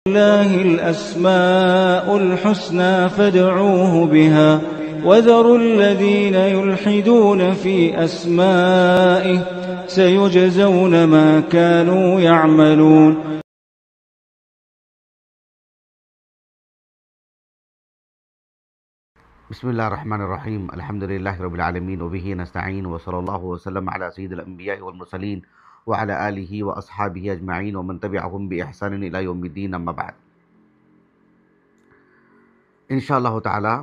لله الأسماء الحسنى فادعوه بها وذروا الذين يلحدون في أسمائه سيجزون ما كانوا يعملون. بسم الله الرحمن الرحيم. الحمد لله رب العالمين وبه نستعين وصلى الله وسلم على سيد الأنبياء والمرسلين وعلى آله وأصحابه أجمعين ومن تبعهم بإحسان إلى يوم الدين. اما بعد، انشاءاللہ تعالی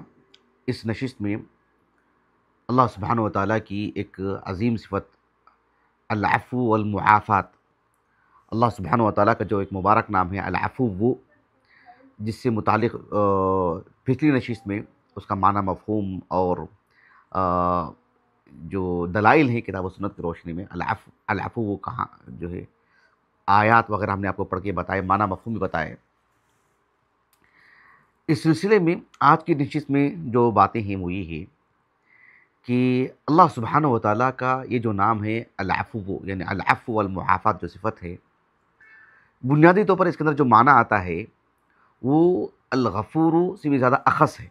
اس نشست میں اللہ سبحانہ وتعالی کی ایک عظیم صفت العفو والمعافات، اللہ سبحانہ وتعالی کا جو ایک مبارک نام ہے العفو، جس سے متعلق پچھلی نشست میں اس کا معنی مفہوم اور جو دلائل ہیں کتاب و سنت کی روشنی میں العفو کہاں جو ہے آیات وغیرہ ہم نے آپ کو پڑھ کے بتائے، معنی مفہوم بھی بتائے. اس سلسلے میں آج کی نشست میں جو باتیں ہیں وہ یہ ہے کہ اللہ سبحانہ وتعالیٰ کا یہ جو نام ہے العفو، یعنی العفو والمعافات جو صفت ہے، بنیادی طور پر اس کے اندر جو معنی آتا ہے وہ الغفور سے بھی زیادہ اخص ہے.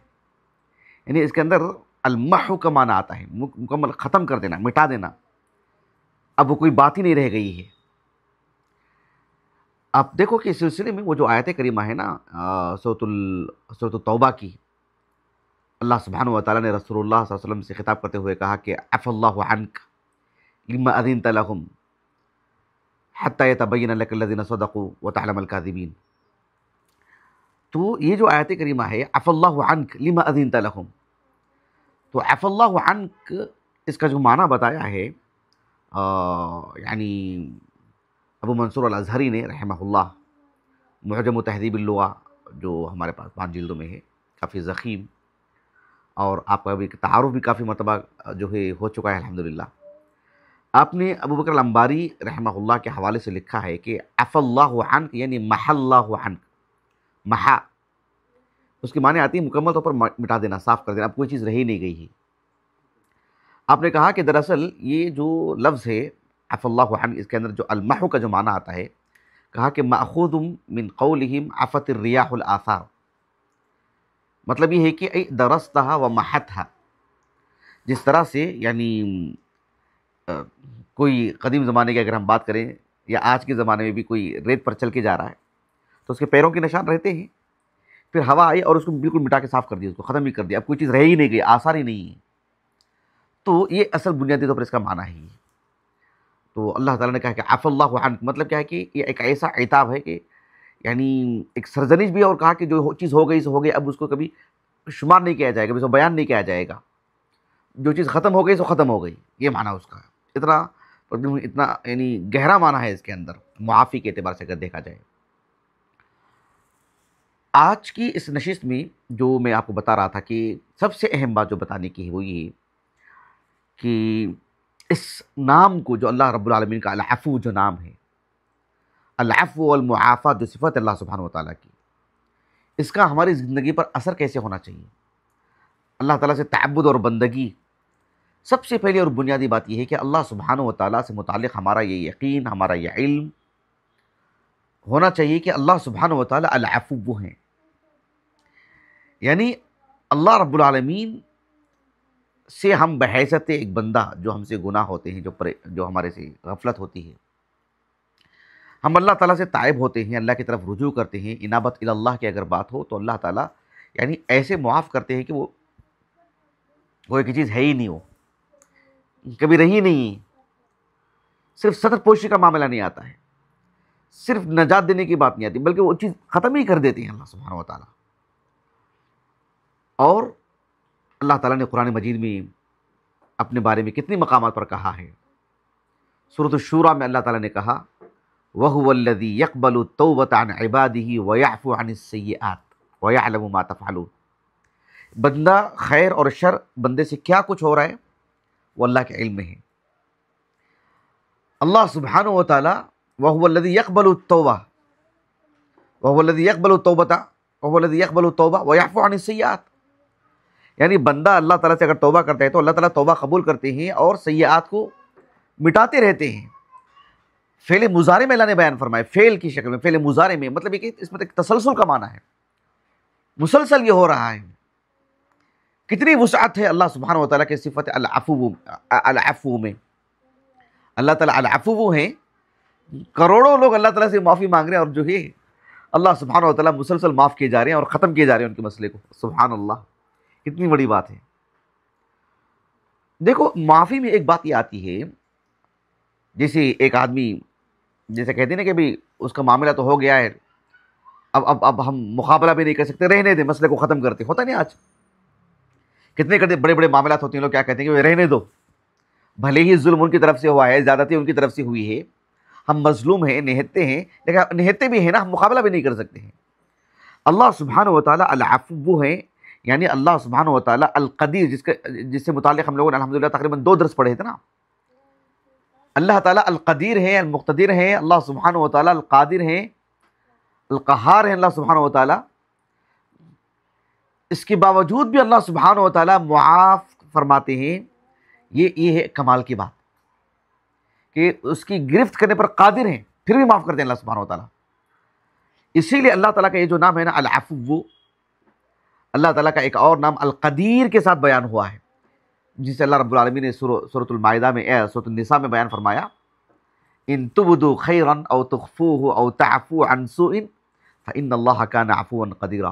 یعنی اس کے اندر المحو کا معنی آتا ہے، مکمل ختم کر دینا، مٹا دینا، اب وہ کوئی بات ہی نہیں رہ گئی ہے. آپ دیکھو کہ اس سلسلے میں وہ جو آیت کریمہ ہے نا سورۃ التوبہ کی، اللہ سبحانہ وتعالیٰ نے رسول اللہ صلی اللہ علیہ وسلم سے خطاب کرتے ہوئے کہا کہ عفا اللہ عنک لما اذنت لهم حتی یتبین لک الذین صدقوا وتعلم الکاذبین. تو یہ جو آیت کریمہ ہے عفا اللہ عنک لما اذنت لهم، تو عفا اللہ عنک اس کا جو معنی بتایا ہے یعنی ابو منصور الازہری نے رحمہ اللہ معجم و تہذیب اللغہ جو ہمارے پاس 5 جلدوں میں ہے، کافی ضخیم، اور آپ کا بھی تعارف بھی کافی مرتبہ جو ہے ہو چکا ہے الحمدللہ. آپ نے ابو بکر الانباری رحمہ اللہ کے حوالے سے لکھا ہے کہ عفا اللہ عنک یعنی محا اللہ عنک، محا اس کی معنی آتی ہے مکمل طور پر مٹا دینا، صاف کر دینا، اب کوئی چیز رہی نہیں گئی ہے. آپ نے کہا کہ دراصل یہ جو لفظ ہے عفا اللہ عنک، اس کے اندر جو المحو کا جو معنی آتا ہے، کہا کہ مأخوذ من قولہم عفت الریاح الآثار، مطلب یہ ہے کہ ای درستہا و محتہا، جس طرح سے یعنی کوئی قدیم زمانے کی اگر ہم بات کریں یا آج کے زمانے میں بھی کوئی ریت پر چل کے جا رہا ہے تو اس کے پیروں کے نشان رہتے ہیں، پھر ہوا آئی اور اس کو بالکل مٹا کے صاف کر دیا، اس کو ختم ہی کر دیا، اب کوئی چیز رہ ہی نہیں گئی، آثار ہی نہیں ہے. تو یہ اصل بنیادی طور پر اس کا معنی ہے. تو اللہ تعالیٰ نے کہا کہ عفا اللہ عنک مطلب کیا ہے کہ یہ ایک ایسا عتاب ہے کہ یعنی ایک سرزنش بھی ہے، اور کہا کہ جو چیز ہو گئی سو ہو گئی، اب اس کو کبھی شمار نہیں کیا جائے گا، اس کو بیان نہیں کیا جائے گا، جو چیز ختم ہو گئی سو ختم ہو گئی، یہ معنی اس کا ہے. اتنا یعنی گہرا معنی ہے اس کے اندر معافی کے اعتبار سے اگر دیکھا جائے. آج کی اس نشست میں جو میں آپ کو بتا رہا تھا کہ سب سے اہم بات جو بتانے کی ہے وہ یہ کہ اس نام کو جو اللہ رب العالمین کا العفو جو نام ہے، العفو والمعافات جو صفت اللہ سبحانہ وتعالیٰ کی، اس کا ہماری زندگی پر اثر کیسے ہونا چاہیے. اللہ تعالیٰ سے تعبد اور بندگی، سب سے پہلی اور بنیادی بات یہ ہے کہ اللہ سبحانہ وتعالیٰ سے متعلق ہمارا یہ یقین، ہمارا یہ علم ہونا چاہیے کہ اللہ سبحانہ وتعالیٰ العفو ہیں. یعنی اللہ رب العالمین سے ہم بحیثیت ایک بندہ جو ہم سے گناہ ہوتے ہیں، جو ہمارے سے غفلت ہوتی ہے، ہم اللہ تعالیٰ سے تائب ہوتے ہیں، اللہ کی طرف رجوع کرتے ہیں، انابت اللہ کی اگر بات ہو تو اللہ تعالیٰ یعنی ایسے معاف کرتے ہیں کہ وہ ایک چیز ہے ہی نہیں، وہ کبھی رہی نہیں. صرف سطر پوشی کا معاملہ نہیں آتا ہے، صرف نجات دینے کی بات نہیں آتی، بلکہ وہ چیز ختم ہی کر دیتی ہیں اللہ سبحانہ وتعالیٰ. اور اللہ تعالیٰ نے قرآن مجید میں اپنے بارے میں کتنی مقامات پر کہا ہے. سورۃ الشورى میں اللہ تعالیٰ نے کہا وَهُوَ الَّذِي يَقْبَلُ التَّوْبَةَ عَنْ عِبَادِهِ وَيَعْفُو عَنِ السَّيِّئَاتِ وَيَعْلَمُ مَا تَفْعَلُونَ. بندہ خیر اور شر بندے سے کیا کچھ ہو رہا ہے وہ اللہ کے علم میں ہے. اللہ سبحانہ وتعالیٰ وَهُوَ الَّذِي يَقْبَلُ التَّوْبَةَ وَهُوَ الَّذِي يَقْبَلُ التَّوْبَةَ وَهُوَ الَّذِي يَقْبَلُ التَّوْبَةَ وَيَعْفُو عَنِ السَّيِّئَاتِ. یعنی بندہ اللہ تعالیٰ سے اگر توبہ کرتا ہے تو اللہ تعالیٰ توبہ قبول کرتے ہیں اور سیئات کو مٹاتے رہتے ہیں. فعل مضارع میں اللہ نے بیان فرمائے، فعل کی شکل میں، فعل مضارع میں، مطلب یہ کہ اس میں ایک تسلسل کا معنی ہے، مسلسل یہ ہو رہا ہے۔ کتنی وسعت ہے اللہ سبحانہ و تعالیٰ کے صفت العفو میں۔ اللہ تعالیٰ العفو ہیں، کروڑوں لوگ اللہ تعالیٰ سے معافی مانگ رہے ہیں، اور جو ہے اللہ سبحانہ و تعالیٰ مسلسل معاف کیے جا رہے ہیں اور ختم کیے جا رہے ہیں ان کے مسئلے کو۔ سبحان اللہ، کتنی بڑی بات ہے۔ دیکھو معافی میں ایک بات یہ آتی ہے، جیسے ایک آدمی جیسے کہتے ہیں نا کہ بھی اس کا معاملہ تو ہو گیا ہے، اب ہم مقابلہ بھی نہیں کر سکتے، رہنے دیں، مسئلے کو ختم کرتے۔ ہوتا نہیں آج کتنے کرتے بڑے بڑے معاملات ہوتے ہیں، لوگ کیا کہتے ہیں کہ رہنے دو، بھلے ہی ظلم ان کی طرف سے ہوا ہے، زیادتی ان کی طرف سے ہوئی ہے، ہم مظلوم ہیں، نہتے ہیں، لیکن نہتے بھی ہیں نا، ہم مقابلہ بھی نہیں کر سکتے ہیں۔ اللہ سبحانہ و تعالیٰ العفو ہیں، یعنی اللہ سبحانہ و تعالیٰ القدیر، جس سے متعلق ہم لوگوں نے الحمدللہ تقریباً 2 درس پڑھے تھے نا۔ اللہ تعالیٰ القدیر ہیں، المقتدر ہیں، اللہ سبحانہ و تعالیٰ القادر ہیں، القہار ہیں اللہ سبحانہ و تعالیٰ۔ اس کے باوجود بھی اللہ سبحانہ و تعالیٰ معاف فرماتے ہیں، یہ ہے کمال کی بات کہ اس کی گرفت کرنے پر قادر ہیں، پھر بھی معاف کرتے ہیں اللہ سبحانہ و تعالیٰ۔ اسی لیے اللہ تعالیٰ کا یہ جو نام ہے نا العفو، اللہ تعالیٰ کا ایک اور نام القدیر کے ساتھ بیان ہوا ہے، جسے اللہ رب العالمین نے سورۃ المائدہ میں سورۃ النساء میں بیان فرمایا، ان تبدوا خیرا او تخفوه او تعفو عن سوء فإن اللہ کان عفوا قدیرا۔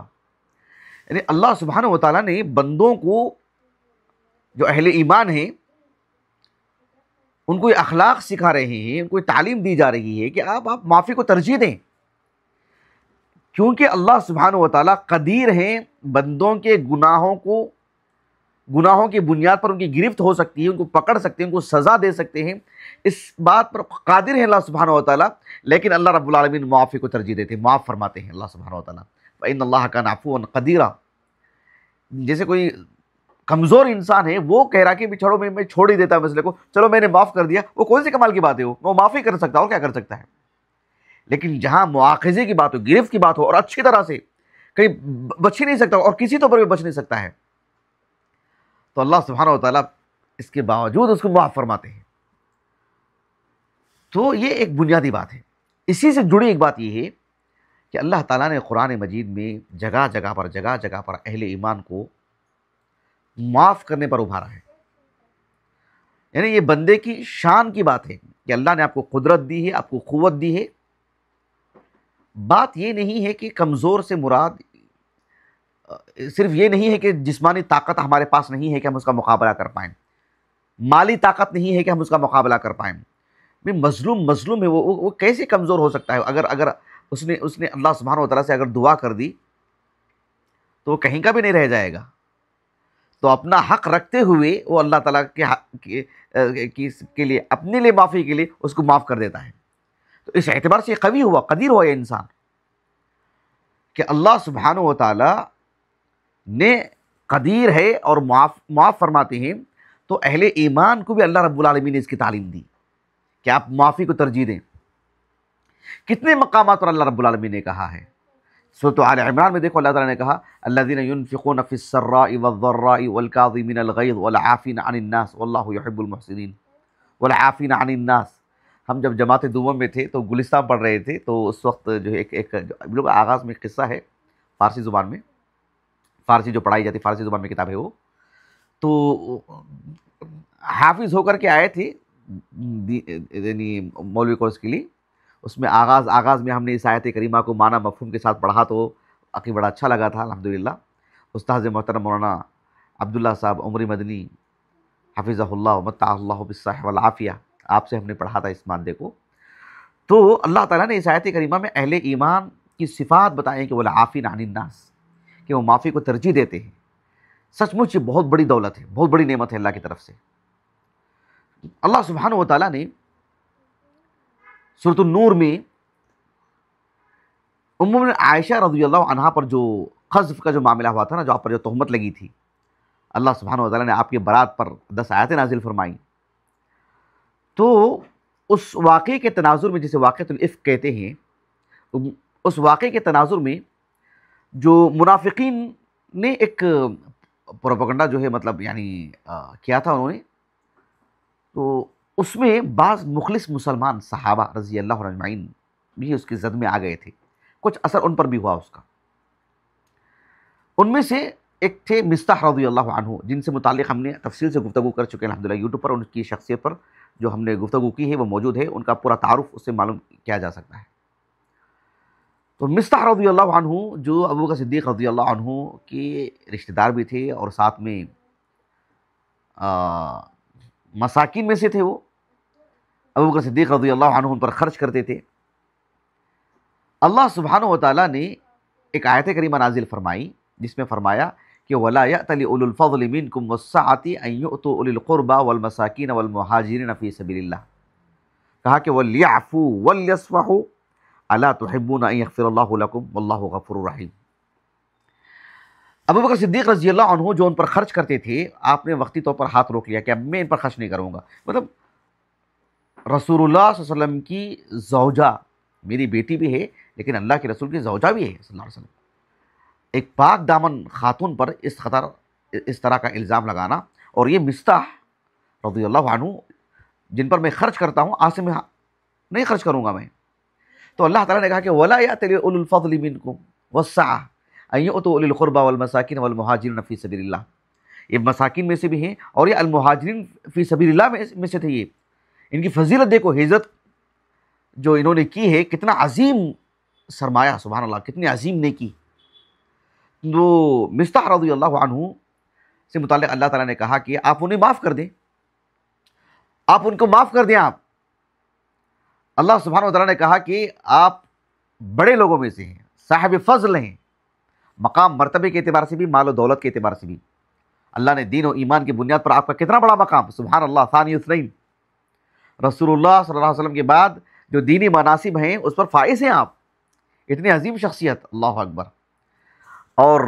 یعنی اللہ سبحانہ و تعالیٰ نے بندوں کو، جو اہل ایمان ہیں، ان کو یہ اخلاق سکھا رہے ہیں، ان کو یہ تعلیم دی جا رہی ہے کہ آپ معافی کو ترجیح دیں، کیونکہ اللہ سبحانہ و تعالیٰ قدیر ہیں، بندوں کے گناہوں کی بنیاد پر ان کی گرفت ہو سکتی ہے، ان کو پکڑ سکتے ہیں، ان کو سزا دے سکتے ہیں، اس بات پر قادر ہیں اللہ سبحانہ و تعالیٰ، لیکن اللہ رب العالمین معافی کو ترجیح دیتے ہیں، معاف فرماتے ہیں اللہ سبحانہ و تعالیٰ۔ فإن اللہ کان عفوا قدیرا۔ جیسے کوئی کمزور انسان ہے، وہ کہہ رہا کہ چھوڑو میں چھوڑ ہی دیتا ہے مسئلے کو، چلو میں نے معاف کر دیا، وہ کون سی کمال کی بات ہے؟ وہ معافی کر سکتا ہے، اور کیا کر سکتا ہے؟ لیکن جہاں مواخذے کی بات ہو، گرفت کی بات ہو، اور اچھی طرح سے کہیں بچ ہی نہیں سکتا اور کسی طور پر بھی بچ نہیں سکتا ہے، تو اللہ سبحانہ و تعالیٰ اس کے باوجود اس کو معاف فرماتے ہیں۔ تو یہ ایک بنیادی بات ہے۔ اسی سے جڑی ایک بات یہ ہے کہ اللہ تعالیٰ نے قرآن مجید میں جگہ جگہ پر اہل ایمان کو معاف کرنے پر ابھارا ہے۔ یعنی یہ بندے کی شان کی بات ہے کہ اللہ نے آپ کو قدرت دی ہے، آپ کو قوت دی ہے۔ بات یہ نہیں ہے کہ کمزور سے مراد صرف یہ نہیں ہے کہ جسمانی طاقت ہمارے پاس نہیں ہے کہ ہم اس کا مقابلہ کر پائیں، مالی طاقت نہیں ہے کہ ہم اس کا مقابلہ کر پائیں۔ مظلوم ہے، وہ کیسے کمزور ہو سکتا ہے؟ اگر اس نے اللہ سبحانہ و تعالیٰ سے اگر دعا کر دی تو وہ کہیں کا بھی نہیں رہ جائے گا، تو اپنا حق رکھتے ہوئے وہ اللہ تعالیٰ کے لیے، اپنے لیے معافی کے لیے اس کو معاف کر دیتا ہے۔ تو اس اعتبار سے قوی ہوا، قدیر ہوا یہ انسان کہ اللہ سبحانہ و تعالیٰ نے قدیر ہے اور معاف فرماتے ہیں، تو اہل ایمان کو بھی اللہ رب العالمین نے اس کی تعلیم دی کہ آپ معافی کو ترجیح دیں۔ کتنے مقامات پر اللہ رب العالمین نے کہا ہے؟ سورۃ آل عمران میں دیکھو اللہ تعالیٰ نے کہا الذین ينفقون فی السراء والضراء والکاظمین الغیظ والعافین عن الناس واللہ یحب المحسنین۔ والعافین عن الناس، ہم جب جماعت دوم میں تھے تو گلستان پڑھ رہے تھے، تو اس وقت جو ایک آغاز میں ایک قصہ ہے فارسی زبان میں، فارسی جو پڑھائی جاتی فارسی زبان میں کتاب ہے وہ، تو حافظ ہو کر کے آئے تھے یعنی مولوی کورس کے لیے۔ اس میں آغاز میں ہم نے اس آیت کریمہ کو معنی مفہوم کے ساتھ پڑھا، تو عقی بڑا اچھا لگا تھا الحمدللہ۔ استاذ محترم مولانا عبداللہ صاحب عمری مدنی حفظہ اللہ ومتعہ اللہ بالصحہ والعافیہ، آپ سے ہم نے پڑھا تھا اس مادے کو۔ تو اللہ تعالیٰ نے اس آیت کریمہ میں اہل ایمان کی صفات بتائیں کہ والعافین عن الناس، کہ وہ معافی کو ترجیح دیتے ہیں۔ سچ مچ یہ بہت بڑی دولت ہے، بہت بڑی نعمت ہے اللہ کی طرف سے۔ اللہ سبحانہ و تعالیٰ نے سورۃ النور میں ام عائشہ رضی اللہ عنہا پر جو قذف کا جو معاملہ ہوا تھا نا، جو آپ پر جو تہمت لگی تھی، اللہ سبحانہ و تعالیٰ نے آپ کی برات پر 10 آیتیں نازل فرمائیں۔ تو اس واقعے کے تناظر میں، جسے واقعۃ الافک کہتے ہیں، اس واقعے کے تناظر میں جو منافقین نے ایک پروپیگنڈا جو ہے مطلب یعنی کیا تھا انہوں نے، تو اس میں بعض مخلص مسلمان صحابہ رضی اللہ عنہ اجمعین بھی اس کی زد میں آ گئے تھے، کچھ اثر ان پر بھی ہوا اس کا۔ ان میں سے ایک تھے مصطح رضی اللہ عنہ، جن سے متعلق ہم نے تفصیل سے گفتگو کر چکے ہیں الحمدللہ یوٹیوب پر، ان کی شخصیت پر جو ہم نے گفتگو کی ہے وہ موجود ہے، ان کا پورا تعارف اس سے معلوم کیا جا سکتا ہے۔ تو مصطح رضی اللہ عنہ جو ابو بکر صدیق رضی اللہ عنہ کے رشتہ دار بھی تھے اور ساتھ میں مساکین میں سے تھے، وہ ابو بکر صدیق رضی اللہ عنہ ان پر خرچ کرتے تھے۔ اللہ سبحانہ وتعالیٰ نے ایک آیت کریمہ نازل فرمائی جس میں فرمایا کہ وَلَا يَأْتَلِ أُولُو الْفَضْلِ مِنْكُمْ وَالسَّعَةِ أَنْ يُؤْتُوا أُولِي الْقُرْبَى وَالْمَسَاكِينَ وَالْمُهَاجِرِينَ فِي سَبِيلِ اللَّهِ، کہا کہ وَلْيَعْفُوا وَلْيَصْفَحُوا أَلَا تُحِبُّونَ أَنْ يَغْفِرَ اللَّهُ لَكُمْ وَاللَّهُ غَفُورٌ رَحِيمٌ۔ ابو بکر صدیق رضی اللہ عنہ جو ان پر خرچ کرتے تھے، آپ نے وقتی طور پر ہاتھ روک لیا کہ اب میں ان پر خرچ نہیں کروں گا۔ مطلب رسول اللہ صلی اللہ علیہ وسلم کی زوجہ، میری بیٹی بھی ہے لیکن اللہ کے رسول کی زوجہ بھی ہے صلی اللہ علیہ وسلم، ایک پاک دامن خاتون پر اس طرح کا الزام لگانا، اور یہ مصطح رضی اللہ عنہ جن پر میں خرچ کرتا ہوں آج سے میں نہیں خرچ کروں گا میں۔ تو اللہ تعالیٰ نے کہا کہ وَلَا يَأْتَلِ أُولُو الْفَضْلِ مِنْكُمْ وَالسَّعَةِ أَنْ يُؤْتُوا أُولِي الْقُرْبَى وَالْمَسَاكِينَ وَالْمُهَاجِرِينَ فِي سَبِيلِ اللَّهِ، یہ مساکین میں سے بھی ہیں اور یہ المہاجرین فی سبیل اللہ میں سے تھے۔ یہ ان کی فضیلت دیکھو، ہجرت جو انہوں نے کی ہے، کتنا عظیم سرمایہ، سبحان اللہ، کتنی عظیم نیکی۔ تو مصطح رضی اللہ عنہ سے متعلق اللہ تعالیٰ نے کہا کہ آپ انہیں معاف کر دیں، آپ ان کو معاف کر دیں۔ آپ اللہ سبحانہ وتعالیٰ نے کہا کہ آپ بڑے لوگوں میں سے ہیں، صاحب فضل ہیں، مقام مرتبے کے اعتبار سے بھی، مال و دولت کے اعتبار سے بھی۔ اللہ نے دین و ایمان کی بنیاد پر آپ کا کتنا بڑا مقام، سبحان اللہ، ثانی اثنین، رسول اللہ صلی اللہ علیہ وسلم کے بعد جو دینی مناصب ہیں اس پر فائز ہیں آپ، اتنی عظیم شخصیت، اللہ اکبر۔ اور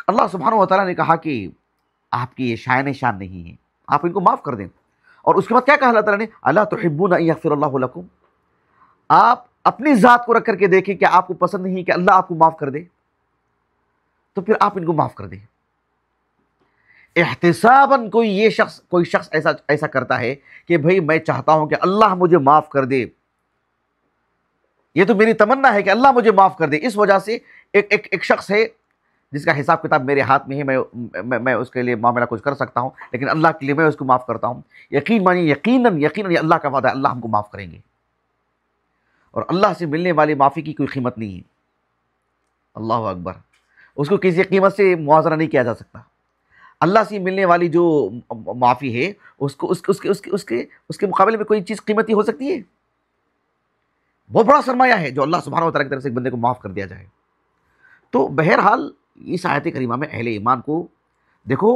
اللہ سبحانہ وتعالیٰ نے کہا کہ آپ کی یہ شائن شان نہیں ہے، آپ ان کو معاف کر دیں۔ اور اس کے بعد کیا کہا اللہ تعالیٰ نے، الا تحبون ان یغفر اللہ لکم، آپ اپنی ذات کو رکھ کر کے دیکھیں کہ آپ کو پسند نہیں کہ اللہ آپ کو معاف کر دے، تو پھر آپ ان کو معاف کر دیں۔ احتساباً کوئی شخص ایسا کرتا ہے کہ بھئی میں چاہتا ہوں کہ اللہ مجھے معاف کر دے، یہ تو میری تمنا ہے کہ اللہ مجھے معاف کر دے، اس وجہ سے ایک شخص ہے جس کا حساب کتاب میرے ہاتھ میں ہے، میں اس کے لیے معاملہ کچھ کر سکتا ہوں، لیکن اللہ کے لیے میں اس کو معاف کرتا ہوں۔ یقین مانیے، یقیناً یہ اللہ کا وعدہ ہے، اللہ ہم کو معاف کریں گے، اور اللہ سے ملنے والی معافی کی کوئی قیمت نہیں ہے، اللہ اکبر، اس کو کسی قیمت سے موازنہ نہیں کیا جا سکتا۔ اللہ سے ملنے والی جو معافی ہے اس کے مقابلے میں کوئی چیز قیمتی ہو سکتی ہے؟ بہت بڑا سرمایہ ہے جو اللہ سبحانہ وتعالیٰ کی طرف سے ایک بندے کو معاف کر دیا جائے۔ تو بہرحال اس آیت کریمہ میں اہل ایمان کو دیکھو،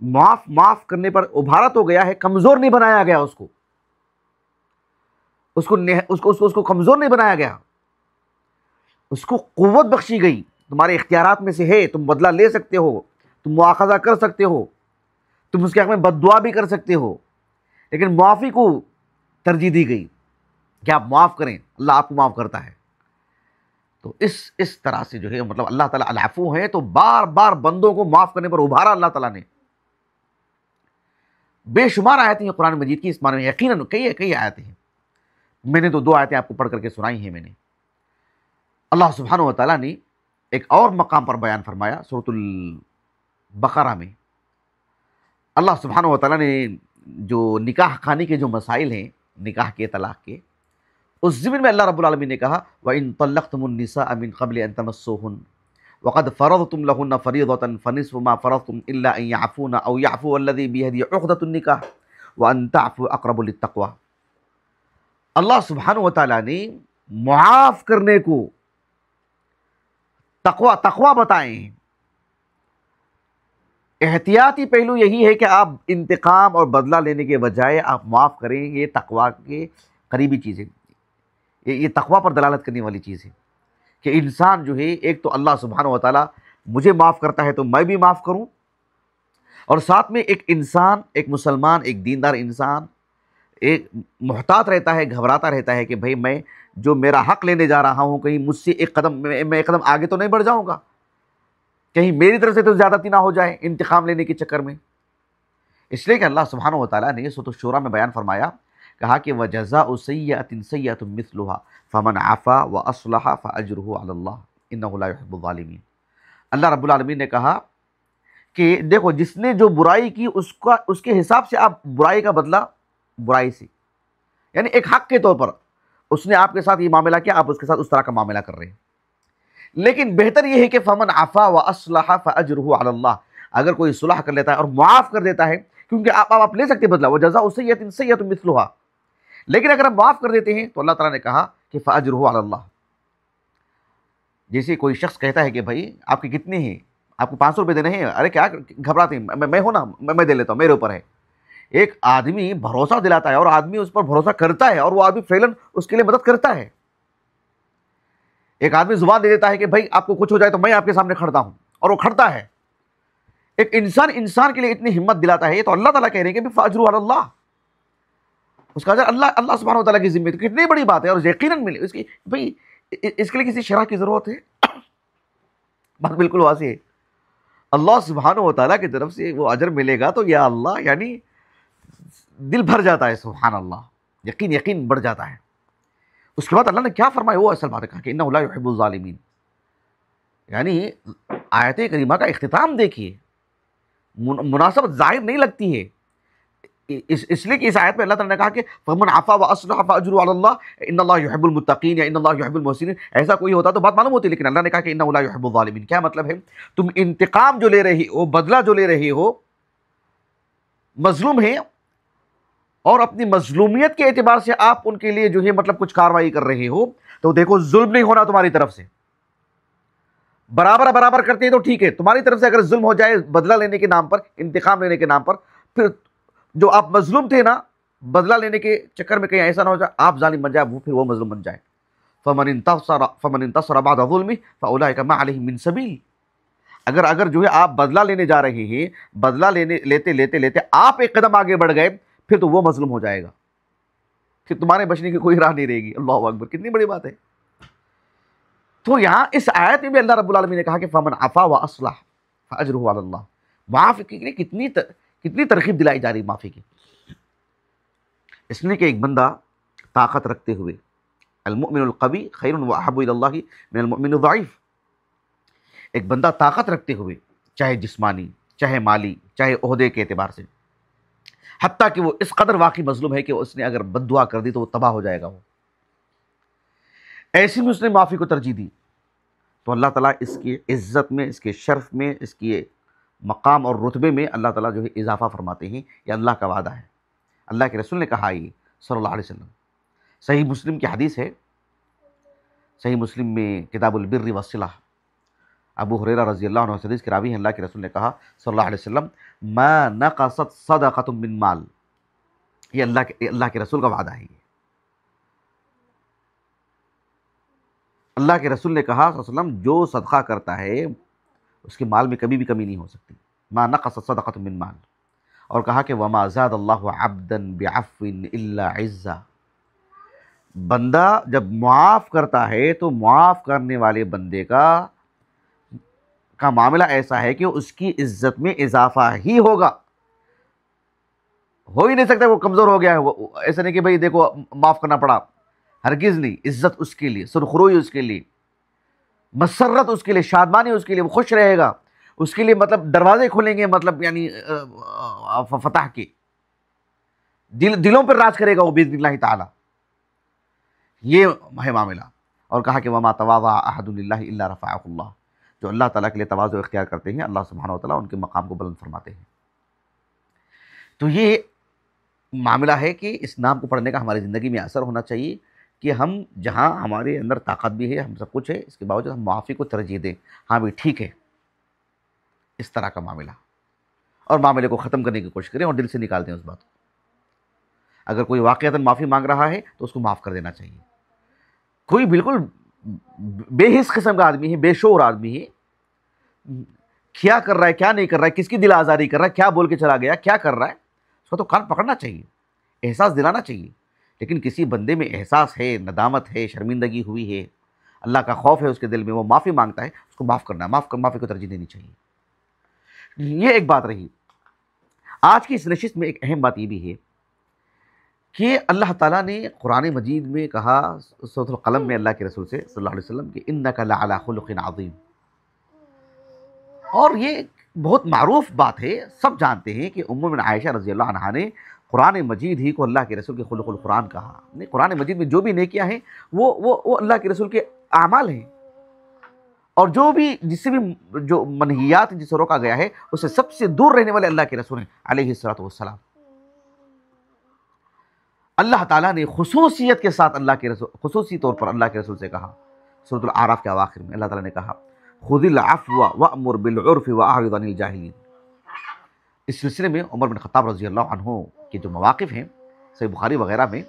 معاف کرنے پر ابھارا تو گیا ہے، کمزور نہیں بنایا گیا، اس کو کمزور نہیں بنایا گیا، اس کو قوت بخشی گئی، تمہارے اختیارات میں سے ہے، تم بدلہ لے سکتے ہو، تم مواخذہ کر سکتے ہو، تم اس کے حق میں بد دعا بھی کر سکتے ہو، لیکن معافی کو ترجیح دی گئی کہ آپ معاف کریں، اللہ آپ کو معاف کرتا ہے۔ تو اس طرح سے جو ہے مطلب اللہ تعالیٰ العفو ہے، تو بار بار بندوں کو معاف کرنے پر ابھارا اللہ تعالیٰ نے۔ بے شمار آیتیں ہیں قرآن مجید کی اس معنی میں، یقیناً کئی آیتیں ہیں، میں نے تو 2 آیتیں آپ کو پڑھ کر کے سنائی ہیں میں نے۔ اللہ سبحانہ وتعالیٰ نے ایک اور مقام پر بیان فرمایا سورۃ البقرہ میں، اللہ سبحانہ وتعالیٰ نے جو نکاح خانی کے جو مسائل ہیں، نکاح کے، طلاق کے، اس ضمن میں اللہ رب العالمین نے کہا وَإِن طَلَّقْتُمُ النِّسَاءَ مِن قَبْلِ أَن تَمَسُّوهُنَّ وَقَدْ فَرَضْتُمْ لَهُنَّ فَرِيضَةً فَنِصْفُ مَا فَرَضْتُمْ إِلَّا أَن يَعْفُونَ أَوْ يَعْفُوَ الَّذِي بِيَدِهِ عُقْدَةُ النِّكَاحِ وَأَن تَعْفُوا أَقْرَبُ لِلتَّقْوَىٰ۔ اللہ سبحانہ وتعالیٰ نے معاف کرنے کو تقوی بتائے ہیں۔ احتیاطی پہلو یہی ہے کہ آپ انتقام اور بدلہ لینے کے بجائے آپ معاف کریں، یہ تقوی کے قریبی چیز ہے، یہ تقوی پر دلالت کرنے والی چیز ہے کہ انسان جو ہے، ایک تو اللہ سبحانہ وتعالیٰ مجھے معاف کرتا ہے تو میں بھی معاف کروں، اور ساتھ میں ایک انسان، ایک مسلمان، ایک دیندار انسان ایک محتاط رہتا ہے، گھبراتا رہتا ہے کہ بھئی میں جو میرا حق لینے جا رہا ہوں، کہیں مجھ سے میں ایک قدم آگے تو نہیں بڑھ جاؤں گا، کہیں میری طرف سے تو زیادتی نہ ہو جائے انتقام لینے کے چکر میں۔ اس لیے کہ اللہ سبحانہ و تعالیٰ نے سورۃ الشورى میں بیان فرمایا، کہا کہ وَجَزَاءُ سَيِّئَةٍ سَيِّئَةٌ مِثْلُهَا فَمَنْ عَفَا وَأَصْلَحَ فَأَجْرُهُ عَلَى اللَّهِ إِنَّهُ لَا يُحِبُّ الظَّالِمِينَ۔ اللہ رب العالمین نے کہا کہ دیکھو جس نے جو برائی کی اس کے حساب سے آپ برائی کا بدلہ برائی سے، یعنی ایک حق کے طور پر اس نے آپ کے ساتھ یہ معاملہ کیا، آپ اس کے ساتھ اس طرح کا معاملہ کر رہے ہیں۔ لیکن بہتر یہ ہے کہ فَمَنْ عَفَا وَأَصْلَحَ فَأَجْرُهُ عَلَى اللَّهِ، اگر کوئی صلح کر لیتا ہے اور معاف کر دیتا ہے، کیونکہ آپ لے سکتے بدلہ، وَجَزَاءُ سَيِّئَةٍ سَيِّئَةٌ مِثْلُهَا، لیکن اگر ہم معاف کر دیتے ہیں تو اللہ تعالیٰ نے کہا کہ فَأَجْرُهُ عَلَى اللَّهِ۔ جیسے کوئی شخص کہتا ہے کہ بھائی آپ کے کتنے ہیں، آپ کو 500 روپے دینے ہیں، ارے کیا گھبراتے ہیں، میں ہوں نا، میں دے لیتا ہوں، میرے اوپر ہے۔ ایک آدمی بھروسہ دلاتا ہے اور آدمی اس پر بھروسہ کرتا ہے اور وہ آدمی فعلاً اس کے لیے مدد کرتا ہے۔ ایک آدمی زبان دے دیتا ہے کہ بھائی آپ کو کچھ ہو جائے تو میں آپ کے سامنے کھڑتا ہوں، اور وہ کھڑتا ہے۔ ایک انسان کے لیے اتنی ہمت دلاتا ہے، تو اللہ تعالیٰ کہہ رہے ہیں کہ فَأَجْرُهُ عَلَى اللَّهِ، اس کا اجر اللہ سبحانہ وتعالیٰ کی ذمہ، کتنی بڑی بات ہے، اور یقیناً ملے اس کی۔ بھائی اس کے لیے کسی شرح کی ضرورت ہے؟ بات بالکل واضح ہے، اللہ سبحانہ وتعالیٰ کی طرف سے وہ اجر ملے گا تو یا اللہ، یعنی دل بھر جاتا ہے، سبحان اللہ، یقین بڑھ جاتا ہے۔ اس کے بعد اللہ نے کیا فرمایا، وہ اصل بات ہے، کہا کہ انہ لا یحب الظالمین، یعنی آیت کریمہ کا اختتام دیکھیے، مناسبت ظاہر نہیں لگتی ہے، اس لیے کہ اس آیت میں اللہ تعالیٰ نے کہا کہ فَمَنْ عَفَا وَأَصْلَحَ فَأَجْرُهُ عَلَى اللَّهِ إِنَّ اللَّهَ يُحِبُّ الْمُتَّقِينَ یا إِنَّ اللَّهَ يُحِبُّ الْمُحْسِنِينَ، ایسا کوئی ہوتا تو بات معلوم ہوتی، لیکن اللہ نے کہا کہ إِنَّهُ لَا يُحِبُّ الظَّالِمِينَ۔ کیا مطلب ہے؟ تم انتقام جو لے رہی ہو، بدلہ جو لے رہی ہو، مظلوم ہے، اور اپنی مظلومیت کے اعتبار سے آپ ان کے لیے جو ہے مطلب کچھ کاروائی کر رہے ہو، تو دیکھو ظلم نہیں ہونا تمہاری طرف سے، برابر کرتے ہیں تو ٹھیک ہے، تمہاری طرف سے اگر ظلم ہو جائے بدلہ لینے کے نام پر، انتقام لینے کے نام پر، پھر جو آپ مظلوم تھے نا، بدلہ لینے کے چکر میں کہیں ایسا نہ ہو جائے آپ ظالم بن جائے، پھر وہ مظلوم بن جائے۔ فَمَنِ انتصر بَعْدَ ظُلْمِهِ فَأُولَٰئِكَ مَا عَلَيْهِم مِّن سَبِيلٍ۔ اگر جو ہے آپ بدلہ لینے جا رہے ہیں، بدلہ لیتے آپ ایک قدم آگے بڑھ گئے، پھر تو وہ مظلوم ہو جائے گا، پھر تمہارے بچنے کی کوئی راہ نہیں رہے گی۔ اللہ اکبر، کتنی بڑی بات ہے۔ تو یہاں اس آیت میں بھی اللہ رب العالمین نے کہا کہ فَمَنْ عَفَا وَأَصْلَحَ فَأَجْرُهُ عَلَى اللَّهِ، معافی کے لیے کتنی ترغیب دلائی جا رہی معافی کی، اس لیے کہ ایک بندہ طاقت رکھتے ہوئے، المؤمن القوی خیر واحب الی اللہ من المؤمن الضعیف، ایک بندہ طاقت رکھتے ہوئے، چاہے جسمانی، چاہے مالی، چاہے عہدے کے اعتبار سے، حتیٰ کہ وہ اس قدر واقعی مظلوم ہے کہ اس نے اگر بد دعا کر دی تو وہ تباہ ہو جائے گا، وہ ایسی میں اس نے معافی کو ترجیح دی، تو اللہ تعالیٰ اس کی عزت میں، اس کے شرف میں، اس کی مقام اور رتبے میں اللہ تعالیٰ جو ہے اضافہ فرماتے ہیں۔ یہ اللہ کا وعدہ ہے، اللہ کے رسول نے کہا، یہ صلی اللہ علیہ وسلم، صحیح مسلم کی حدیث ہے، صحیح مسلم میں کتاب البر والصلہ، ابو ہریرہ رضی اللہ عنہ حدیث کے راوی ہیں، اللہ کے رسول نے کہا صلی اللہ علیہ وسلم، ما نقصت صدقۃ من مال، یہ اللہ کے رسول کا وعدہ ہے۔ اللہ کے رسول نے کہا صلی اللہ علیہ وسلم، جو صدقہ کرتا ہے اس کے مال میں کبھی بھی کمی نہیں ہو سکتی، ما نقصت صدقۃ من مال، اور کہا کہ وما زاد اللہ عبدا بعفو الا عزا، بندہ جب معاف کرتا ہے تو معاف کرنے والے بندے کا معاملہ ایسا ہے کہ اس کی عزت میں اضافہ ہی ہوگا، ہو ہی نہیں سکتا وہ کمزور ہو گیا ہے، ایسا نہیں کہ بھئی دیکھو معاف کرنا پڑا، ہرگز نہیں، عزت اس کے لیے، سرخروئی اس کے لیے، مسرت اس کے لیے، شادمانی اس کے لیے، وہ خوش رہے گا، اس کے لیے مطلب دروازے کھولیں گے، مطلب یعنی فتح کے، دلوں پر راج کرے گا وہ باذن اللہ تعالی، یہ ہے معاملہ۔ اور کہا کہ وما تواضع احد للہ الا رفعہ اللہ، جو اللہ تعالیٰ کے لیے تواضع اختیار کرتے ہیں، اللہ سبحانہ و تعالیٰ ان کے مقام کو بلند فرماتے ہیں۔ تو یہ معاملہ ہے کہ اس نام کو پڑھنے کا ہماری زندگی میں اثر ہونا چاہیے کہ ہم جہاں ہمارے اندر طاقت بھی ہے، ہم سب کچھ ہے، اس کے باوجود ہم معافی کو ترجیح دیں، ہاں بھی ٹھیک ہے، اس طرح کا معاملہ، اور معاملے کو ختم کرنے کی کوشش کریں اور دل سے نکال دیں اس بات کو۔ اگر کوئی واقعتاً معافی مانگ رہا ہے تو اس کو معاف کر دینا چاہیے۔ کوئی بالکل بے حس قسم کا آدمی ہے، بے شعور آدمی ہے، کیا کر رہا ہے، کیا نہیں کر رہا ہے، کس کی دل آزاری کر رہا ہے، کیا بول کے چلا گیا، کیا کر رہا ہے، اس کو تو کان پکڑنا چاہیے، احساس دلانا چاہیے۔ لیکن کسی بندے میں احساس ہے، ندامت ہے، شرمندگی ہوئی ہے، اللہ کا خوف ہے اس کے دل میں، وہ معافی مانگتا ہے، اس کو معاف کرنا ہے، معافی کو ترجیح دینی چاہیے۔ یہ ایک بات رہی۔ آج کی اس نشست میں ایک اہم بات یہ بھی ہے کہ اللہ تعالیٰ نے قرآن مجید میں کہا سورۃ القلم میں اللہ کے رسول سے صلی اللہ علیہ وسلم کہ اِنَّكَ لَعَلَىٰ خُلُقٍ عَظِيمٍ، اور یہ بہت معروف بات ہے، سب جانتے ہیں کہ ام المؤمنین عائشہ رضی اللہ عنہا نے قرآن مجید ہی کو اللہ کے رسول کے خلق القرآن کہا۔ قرآن مجید میں جو بھی نیکیاں ہیں وہ اللہ کے رسول کے اعمال ہیں، اور جو بھی جس سے بھی جو منہیات جس سے روکا گیا ہے اس سے سب سے دور رہنے والے اللہ کے رسول ہیں علیہ الصلوۃ والسلام۔ اللہ تعالیٰ نے خصوصیت کے ساتھ اللہ کے رسول، خصوصی طور پر اللہ کے رسول سے کہا، سورۃ الاعراف کے اواخر میں اللہ تعالیٰ نے کہا خذ العفو وأمر بالعرف وأعرض عن الجاہلین۔ اس سلسلے میں عمر بن خطاب رضی اللہ عنہ کے جو مواقف ہیں صحیح بخاری وغیرہ میں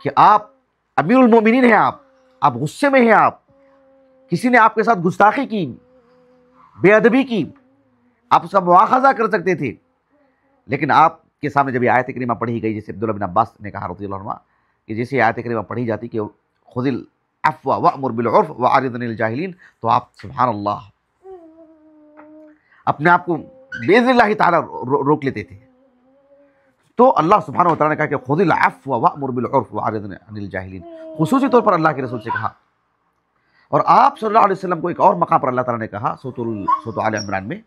کہ آپ امیر المومنین ہیں، آپ غصے میں ہیں، آپ کسی نے آپ کے ساتھ گستاخی کی، بے ادبی کی، آپ اس کا مواخذہ کر سکتے تھے، لیکن آپ کے سامنے جب یہ آیت کریمہ پڑھی گئی، جیسے عبداللہ بن عباس نے کہا رضی اللہ عنہ کہ جیسے یہ آیت کریمہ پڑھی جاتی کہ خذ العفو وأمر بالعرف وأعرض عن الجاہلین، تو آپ سبحان اللہ اپنے آپ کو باذن اللہ تعالیٰ روک لیتے تھے۔ تو اللہ سبحانہ و تعالیٰ نے کہا کہ خذ العفو وأمر بالعرف وأعرض عن الجاہلین، خصوصی طور پر اللہ کے رسول سے کہا۔ اور آپ صلی اللہ علیہ وسلم کو ایک اور مقام پر اللہ تعالیٰ نے کہا سورۃ آل عمران میں،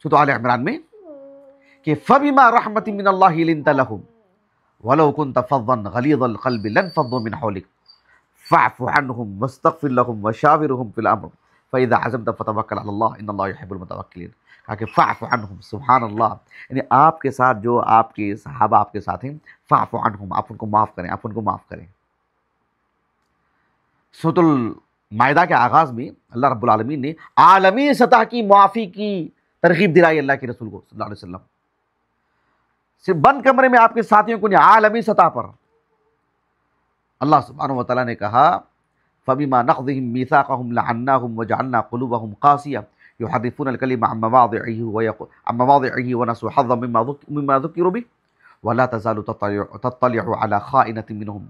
سورۃ آل عمران میں کہ فَبِمَا رَحْمَةٍ مِّنَ اللَّهِ لِنْتَ لَهُمْ وَلَوْ كُنْتَ فَظًّا غَلِيظَ الْقَلْبِ لَانفَضُّوا مِنْ حَوْلِكَ فَاعْفُ عَنْهُمْ وَاسْتَغْفِرْ لَهُمْ وَشَاوِرْهُمْ فِي الْأَمْرِ فَإِذَا عَزَمْتَ فَتَوَكَّلْ عَلَى اللَّهِ إِنَّ اللَّهَ يُحِبُّ الْمُتَوَكِّلِينَ۔ کہا کہ فَاعْفُ عَنْهُمْ، سبحان اللہ، یعنی آپ کے ساتھ جو آپ کے صحابہ آپ کے ساتھ ہیں، فَاعْفُ عَنْهُمْ، آپ ان کو معاف کریں، آپ ان کو معاف کریں۔ سورۃ المائدہ کے آغاز میں اللہ رب العالمین نے عالمی سطح کی معافی کی ترغیب دلائی اللہ کے رسول کو صلی اللہ علیہ وسلم، صرف بند کمرے میں آپ کے ساتھیوں کو نہیں، عالمی سطح پر اللہ سبحانہ و تعالیٰ نے کہا فَبِمَا نَقْضِهِمْ مِيثَاقَهُمْ لَعَنَّاهُمْ وَجَعَلْنَا قُلُوبَهُمْ قَاسِيَةً يُحَرِّفُونَ الْكَلِمَ عَن مَّوَاضِعِهِ وَنَسُوا حَظًّا مِّمَّا ذُكِّرُوا بِهِ وَلَا تَزَالُ تَطَّلِعُ عَلَىٰ خَائِنَةٍ مِّنْهُمْ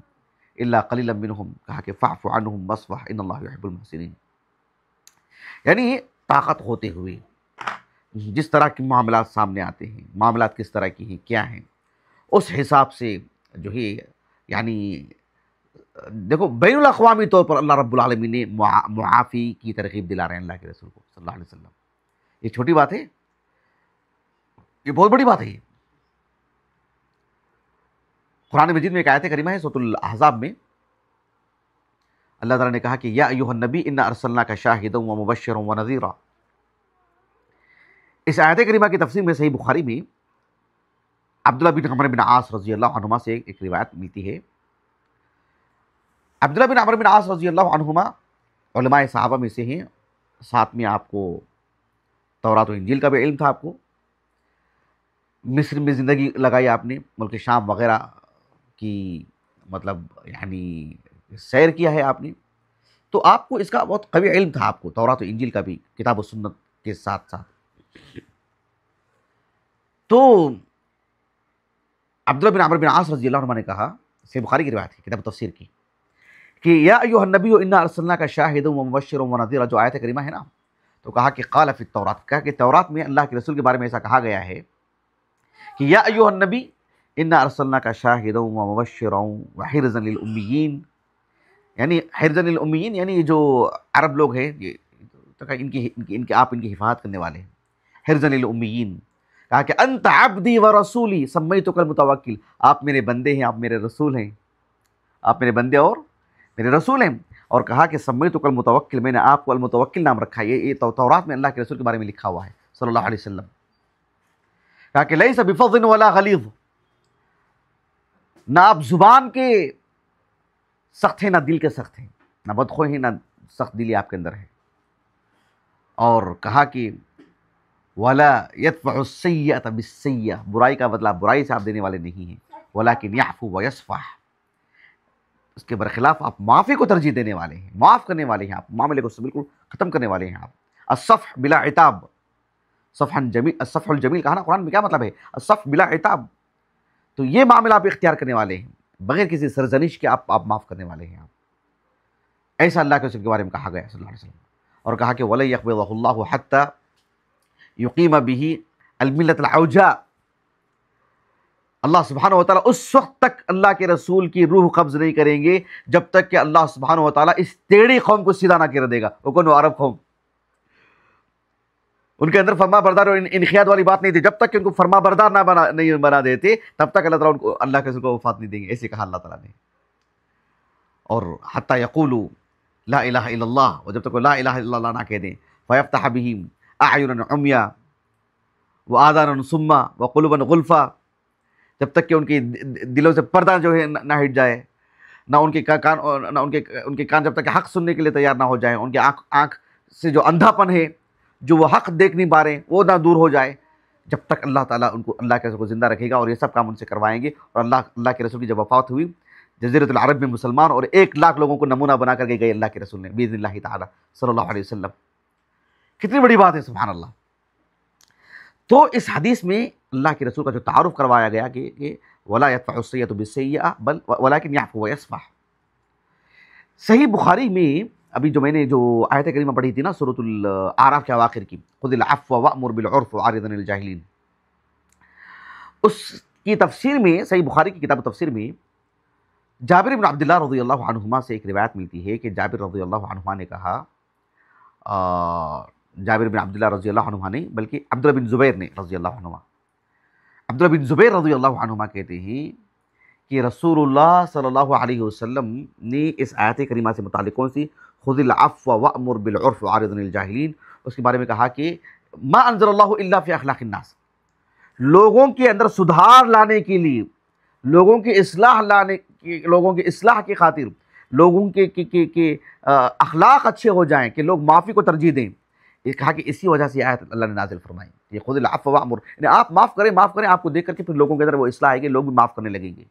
إِلَّا قَلِيلًا مِّنْهُمْ، کہا کہ فَاعْفُ عَنْهُمْ وَاصْفَحْ إِنَّ اللَّهَ يُحِبُّ الْمُحْسِنِينَ۔ یعنی طاقت ہوتے ہوئے جس طرح کے معاملات سامنے آتے ہیں، معاملات کس طرح کی ہیں، کیا ہیں، اس حساب سے جو ہے یعنی دیکھو بین الاقوامی طور پر اللہ رب العالمین نے معافی کی ترغیب دلا رہے ہیں اللہ کے رسول کو صلی اللہ علیہ وسلم۔ یہ چھوٹی بات ہے، یہ بہت بڑی بات ہے۔ قرآن مجید میں ایک آیت کریمہ ہے سورۃ الاحزاب میں اللہ تعالیٰ نے کہا کہ یا ایھا النبی انا ارسلناک شاہدا ومبشرا ونذیرا۔ اس آیت کریمہ کی تفسیر میں صحیح بخاری میں عبداللہ بن عمر بن عاص رضی اللہ عنہما سے ایک روایت ملتی ہے۔ عبداللہ بن عمر بن عاص رضی اللہ عنہما علماء صحابہ میں سے ہیں، ساتھ میں آپ کو تورات و انجیل کا بھی علم تھا، آپ کو مصر میں زندگی لگائی، آپ نے ملک شام وغیرہ کی مطلب یعنی سیر کیا ہے آپ نے، تو آپ کو اس کا بہت قوی علم تھا، آپ کو تورات و انجیل کا بھی کتاب و سنت کے ساتھ ساتھ۔ تو عبداللہ بن عمر بن عاص رضی اللہ عنہ نے کہا، صحیح بخاری کی روایت ہے کتاب تفسیر کی، کہ یا ایھا النبی انا ارسلناک شاہدا ومبشرا ونذیرا، جو آیت کریمہ ہے نا، تو کہا کہ قال فی التوراۃ، کہا کہ تورات میں اللہ کے رسول کے بارے میں ایسا کہا گیا ہے کہ یا ایھا النبی انا ارسلناک شاہدا ومبشرا وحرزا للامیین، یعنی حرزا للامیین یعنی جو عرب لوگ ہیں، آپ ان کی حفاظت کرنے والے ہیں، حرزا للامیین۔ کہا کہ انت عبدی ورسولی سمیتک المتوکل، آپ میرے بندے ہیں، آپ میرے رسول ہیں، آپ میرے بندے اور میرے رسول ہیں۔ اور کہا کہ سمیتک المتوکل، میں نے آپ کو المتوکل نام رکھا ہے، یہ تورات میں اللہ کے رسول کے بارے میں لکھا ہوا ہے صلی اللہ علیہ وسلم۔ کہا کہ لیس بفظ ولا غلیظ، نہ آپ زبان کے سخت ہیں نہ دل کے سخت ہیں، نہ بدخو ہیں نہ سخت دلی آپ کے اندر ہے۔ اور کہا کہ ولا يدفع السیئۃ بالسیئۃ، برائی کا بدلہ برائی سے آپ دینے والے نہیں ہیں، ولکن یعفو ویصفح، اس کے برخلاف آپ معافی کو ترجیح دینے والے ہیں، معاف کرنے والے ہیں، آپ معاملے کو بالکل ختم کرنے والے ہیں۔ آپ الصفح بلا عتاب، الصفح الجمیل کہا نا قرآن میں، کیا مطلب ہے الصفح بلا عتاب، تو یہ معاملہ آپ اختیار کرنے والے ہیں، بغیر کسی سرزنش کے آپ معاف کرنے والے ہیں۔ آپ ایسا اللہ کے رسول کے بارے میں کہا گیا صلی اللہ علیہ وسلم۔ اور کہا کہ وَلَن يَقْبِضَهُ اللَّهُ حَتَّى يُقِيمَ بِهِ الملت العوجا، اللہ سبحانہ و تعالیٰ اس وقت تک اللہ کے رسول کی روح قبض نہیں کریں گے جب تک کہ اللہ سبحانہ و تعالیٰ اس ٹیڑھی قوم کو سیدھا نہ کر دے گا۔ وہ کون؟ عرب قوم، ان کے اندر فرما بردار اور انقیاد والی بات نہیں تھی۔ جب تک کہ ان کو فرما بردار نہیں بنا دیتے تب تک اللہ تعالیٰ ان کو اللہ کے رسول کو وفات نہیں دیں گے، ایسے کہا اللہ تعالیٰ نے۔ اور حتی یقولوا لا الہ الا اللہ، اور جب تک وہ لا الہ الا اللہ نہ کہہ دیں، فیفتح بہم اعینا عمیا وآذانا صما وقلوبا غلفا، جب تک کہ ان کے دلوں سے پردہ جو ہے نہ ہٹ جائے، نہ ان کے کان جب تک کہ حق سننے کے لیے تیار نہ ہو جائیں، ان کے آنکھ سے جو اندھا پن ہے جو وہ حق دیکھ نہیں پا رہے ہیں وہ نہ دور ہو جائے، جب تک اللہ تعالیٰ ان کو اللہ کے رسول کو زندہ رکھے گا اور یہ سب کام ان سے کروائیں گے۔ اور اللہ کے رسول کی جب وفات ہوئی، جزیرۃ العرب میں مسلمان اور 1,00,000 لوگوں کو نمونہ بنا کر کے گئے اللہ کے رسول نے باذن اللہ تعالیٰ صلی اللہ علیہ وسلم۔ کتنی بڑی بات ہے، سبحان اللہ۔ تو اس حدیث میں اللہ کے رسول کا جو تعارف کروایا گیا کہ ولا يدفع السیئۃ بالسیئۃ بل ولکن یعفو ویصفح۔ صحیح بخاری میں ابھی جو میں نے جو آیت کریمہ پڑھی تھی نا سورۃ الاعراف کے اواخر کی، خذ العفو وامر بالعرف وعرض عن الجاہلین، اس کی تفسیر میں صحیح بخاری کی کتاب تفسیر میں جابر بن عبداللہ رضی اللہ عنہما سے ایک روایت ملتی ہے کہ جابر رضی اللہ عنہما نے کہا، جابر بن عبداللہ رضی اللہ عنہما نے بلکہ عبداللہ بن زبیر نے رضی اللہ عنہما، عبداللہ بن زبیر رضی اللہ عنہما کہتے ہیں کہ رسول اللہ صلی اللہ علیہ وسلم نے اس آیت کریمہ سے متعلق کون سی؟ خذ العفو وامر بالعرف وعرض عن الجاہلین، اس کے بارے میں کہا کہ ما انزل اللہ الا فی اخلاق الناس، لوگوں کے اندر سدھار لانے کے لیے، لوگوں کی اصلاح کی خاطر، لوگوں کے اخلاق اچھے ہو جائیں کہ لوگ معافی کو ترجیح دیں، یہ کہا کہ اسی وجہ سے یہ آیت اللہ نے نازل فرمائی، یہ خذ العفو وامر، یعنی آپ معاف کریں، آپ کو دیکھ کر کے پھر لوگوں کے اندر وہ اصلاح آئے گی، لوگ بھی معاف کرنے لگیں گے۔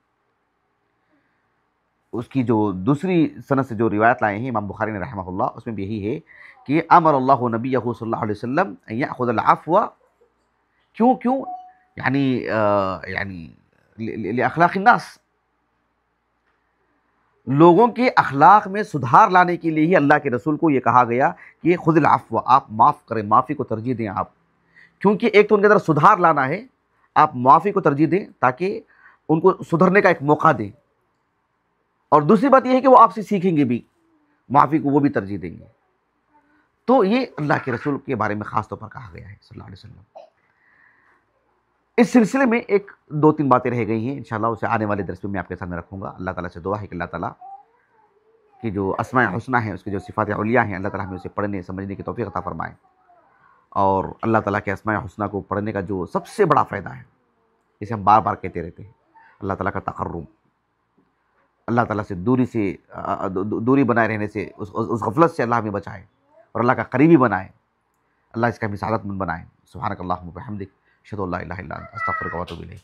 اس کی جو دوسری سند سے جو روایت لائے ہیں امام بخاری نے رحمہ اللہ، اس میں بھی یہی ہے کہ امر اللہ نبیہ صلی اللہ علیہ وسلم ان یاخذ العفو، کیوں یعنی لاخلاق الناس، لوگوں کے اخلاق میں سدھار لانے کے لیے ہی اللہ کے رسول کو یہ کہا گیا کہ خذ العفو، آپ معاف کریں، معافی کو ترجیح دیں آپ، کیونکہ ایک تو ان کے اندر سدھار لانا ہے، آپ معافی کو ترجیح دیں تاکہ ان کو سدھرنے کا ایک موقع دیں، اور دوسری بات یہ ہے کہ وہ آپ سے سیکھیں گے بھی، معافی کو وہ بھی ترجیح دیں گے۔ تو یہ اللہ کے رسول کے بارے میں خاص طور پر کہا گیا ہے صلی اللہ علیہ وسلم۔ اس سلسلے میں ایک دو تین باتیں رہ گئی ہیں، انشاءاللہ اسے آنے والے درس میں آپ کے سامنے رکھوں گا۔ اللہ تعالیٰ سے دعا ہے کہ اللہ تعالیٰ کی جو اسماء حسنہ ہیں، اس کی جو صفات علیہ ہیں، اللہ تعالیٰ ہمیں اسے پڑھنے سمجھنے کی توفیق عطا فرمائے، اور اللہ تعالیٰ کے اسماء حسنہ کو پڑھنے کا جو سب سے بڑا فائدہ ہے، اسے ہم بار بار کہتے رہتے ہیں، اللہ تعالیٰ کا تقرب، اللہ تعالیٰ سے دوری بنائے رہنے سے، اس غفلت سے اللہ ہمیں بچائے اور اللہ کا قریبی بنائے، اللہ اس کا ہمیں سعادت مند بنائے۔ سبحانک اللہم و بحمدک، اشہد ان لا الہ الا انت، استغفرک و اتوب الیک۔